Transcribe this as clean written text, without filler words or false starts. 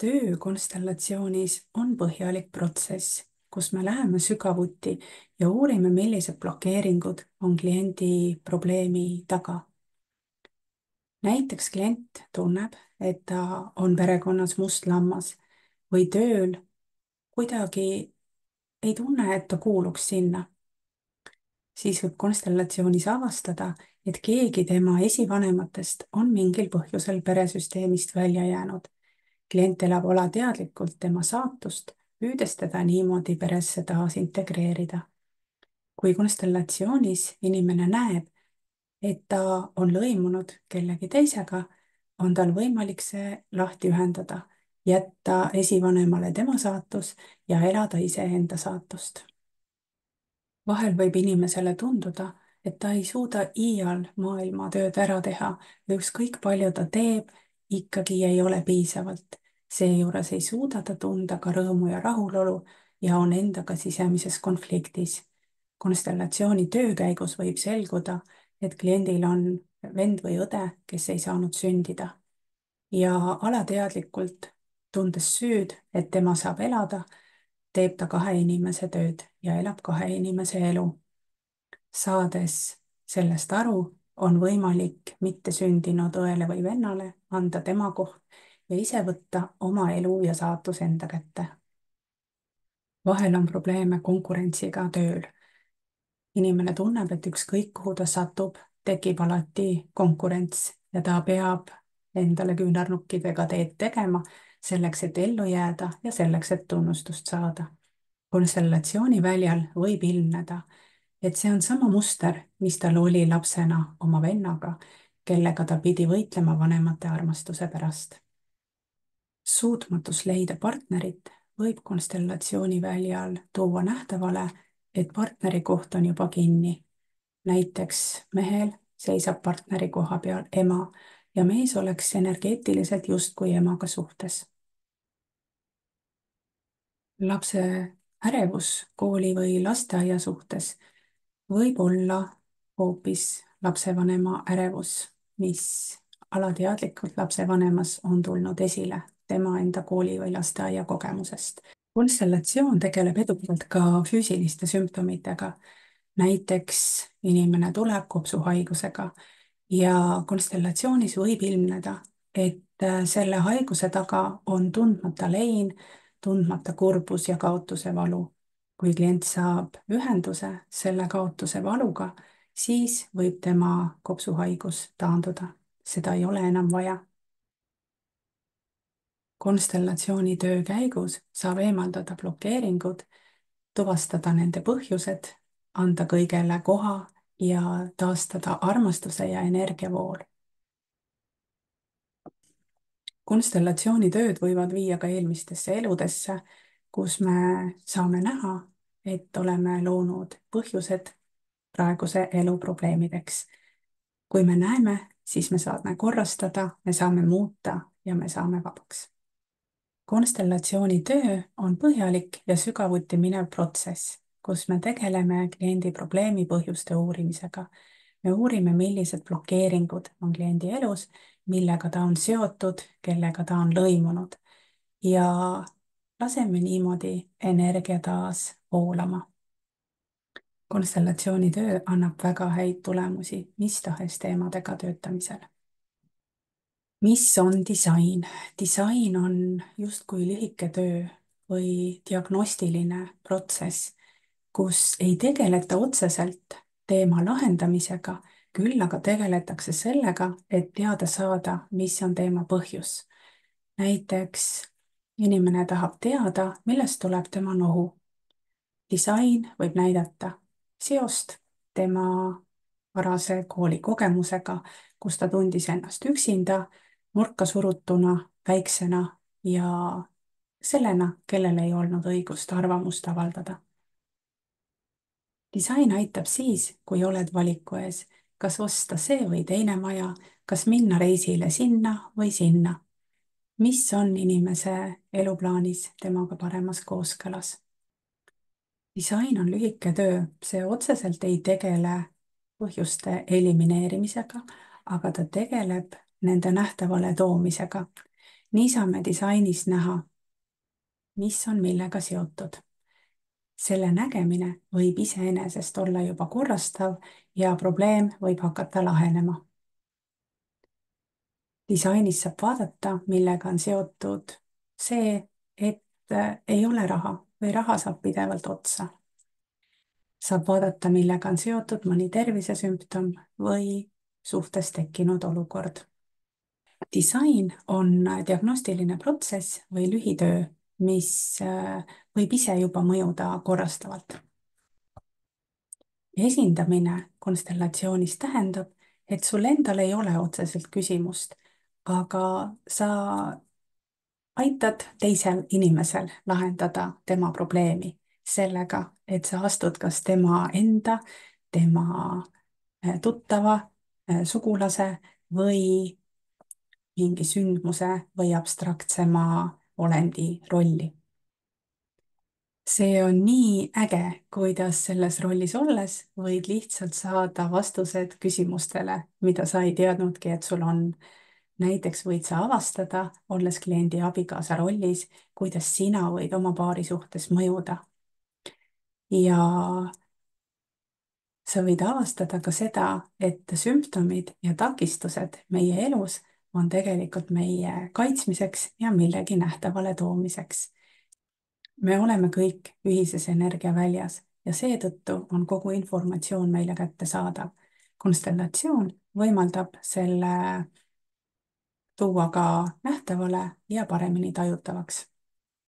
Töökonstellatsioonis on põhjalik protsess, kus me läheme sügavuti ja uurime, millised blokeeringud on kliendi probleemi taga. Näiteks klient tunneb, et ta on perekonnas must lammas või tööl kuidagi ei tunne, et ta kuuluks sinna. Siis võib konstellatsioonis avastada, et keegi tema esivanematest on mingil põhjusel peresüsteemist välja jäänud. Klient elab alateadlikult tema saatust, püüdes teda niimoodi peresse taas integreerida. Kui konstellatsioonis inimene näeb, et ta on lõimunud kellegi teisega, on tal võimalik see lahti ühendada, jätta esivanemale tema saatus ja elada iseenda saatust. Vahel võib inimesele tunduda, et ta ei suuda iial maailma tööd ära teha ja ükskõik palju ta teeb, ikkagi ei ole piisavalt. Seejuures ei suuda ta tunda ka rõõmu ja rahulolu ja on endaga sisemises konfliktis. Konstellatsiooni töö käigus võib selguda, et kliendil on vend või õde, kes ei saanud sündida. Ja alateadlikult, tundes süüd, et tema saab elada, teeb ta kahe inimese tööd ja elab kahe inimese elu. Saades sellest aru, on võimalik mittesündinud õele või vennale anda tema koht ja ise võtta oma elu ja saatus enda kätte. Vahel on probleeme konkurentsiga tööl. Inimene tunneb, et ükskõik kuhu ta satub, tekib alati konkurents ja ta peab endale küünarnukkidega teed tegema selleks, et ellu jääda ja selleks, et tunnustust saada. Konstellatsiooni väljal võib ilmneda, et see on sama muster, mis tal oli lapsena oma vennaga, kellega ta pidi võitlema vanemate armastuse pärast. Suutmatus leida partnerit võib konstellatsiooni väljal tuua nähtavale, et partneri koht on juba kinni. Näiteks mehel seisab partneri koha peal ema ja mees oleks energeetiliselt justkui emaga suhtes. Lapse ärevus kooli või lasteaia suhtes võib olla hoopis lapsevanema ärevus, mis alateadlikult lapsevanemas on tulnud esile tema enda kooli või lasteaia kogemusest. Konstellatsioon tegeleb edukalt ka füüsiliste sümptomitega. Näiteks inimene tuleb kopsuhaigusega ja konstellatsioonis võib ilmneda, et selle haiguse taga on tundmata lein, tundmata kurbus ja kaotuse valu. Kui klient saab ühenduse selle kaotuse valuga, siis võib tema kopsuhaigus taanduda. Seda ei ole enam vaja. Konstellatsiooni töö käigus saab eemaldada blokeeringud, tuvastada nende põhjused, anda kõigele koha ja taastada armastuse ja energiavool. Konstellatsioonitööd võivad viia ka eelmistesse eludesse, kus me saame näha, et oleme loonud põhjused praeguse elu probleemideks. Kui me näeme, siis me saame korrastada, me saame muuta ja me saame vabaks. Konstellatsiooni töö on põhjalik ja sügavuti minev protsess, kus me tegeleme kliendi probleemi põhjuste uurimisega. Me uurime, millised blokeeringud on kliendi elus, millega ta on seotud, kellega ta on lõimunud ja laseme niimoodi energia taas voolama. Konstellatsiooni töö annab väga häid tulemusi mis tahes teemadega töötamisel. Mis on disain? Disain on justkui lühike töö või diagnostiline protsess, kus ei tegeleta otseselt teema lahendamisega, küll aga tegeletakse sellega, et teada saada, mis on teema põhjus. Näiteks inimene tahab teada, millest tuleb tema nohu. Disain võib näidata seost tema varase koolikogemusega, kus ta tundis ennast üksinda, nurka surutuna, väiksena ja sellena, kellel ei olnud õigust arvamust avaldada. Disain aitab siis, kui oled valiku ees, kas osta see või teine maja, kas minna reisile sinna või sinna. Mis on inimese eluplaanis temaga paremas kooskõlas? Disain on lühike töö, see otseselt ei tegele põhjuste elimineerimisega, aga ta tegeleb nende nähtavale toomisega. nii saame disainis näha, mis on millega seotud. selle nägemine võib iseenesest olla juba korrastav ja probleem võib hakata lahenema. Disainis saab vaadata, millega on seotud see, et ei ole raha või raha saab pidevalt otsa. Saab vaadata, millega on seotud mõni tervisesümptom või suhtes tekkinud olukord. Disain on diagnostiline protsess või lühitöö, mis võib ise juba mõjuda korrastavalt. Esindamine konstellatsioonis tähendab, et sul endal ei ole otseselt küsimust, aga sa aitad teisel inimesel lahendada tema probleemi sellega, et sa astud kas tema enda, tema tuttava, sugulase või mingi sündmuse või abstraktsema olendi rolli. See on nii äge, kuidas selles rollis olles võid lihtsalt saada vastused küsimustele, mida sa ei teadnudki, et sul on. Näiteks võid sa avastada, olles kliendi abikaasa rollis, kuidas sina võid oma paari suhtes mõjuda. Ja sa võid avastada ka seda, et sümptomid ja takistused meie elus on tegelikult meie kaitsmiseks ja millegi nähtavale toomiseks. Me oleme kõik ühises energiaväljas ja seetõttu on kogu informatsioon meile kättesaadav. Konstellatsioon võimaldab selle tuua ka nähtavale ja paremini tajutavaks.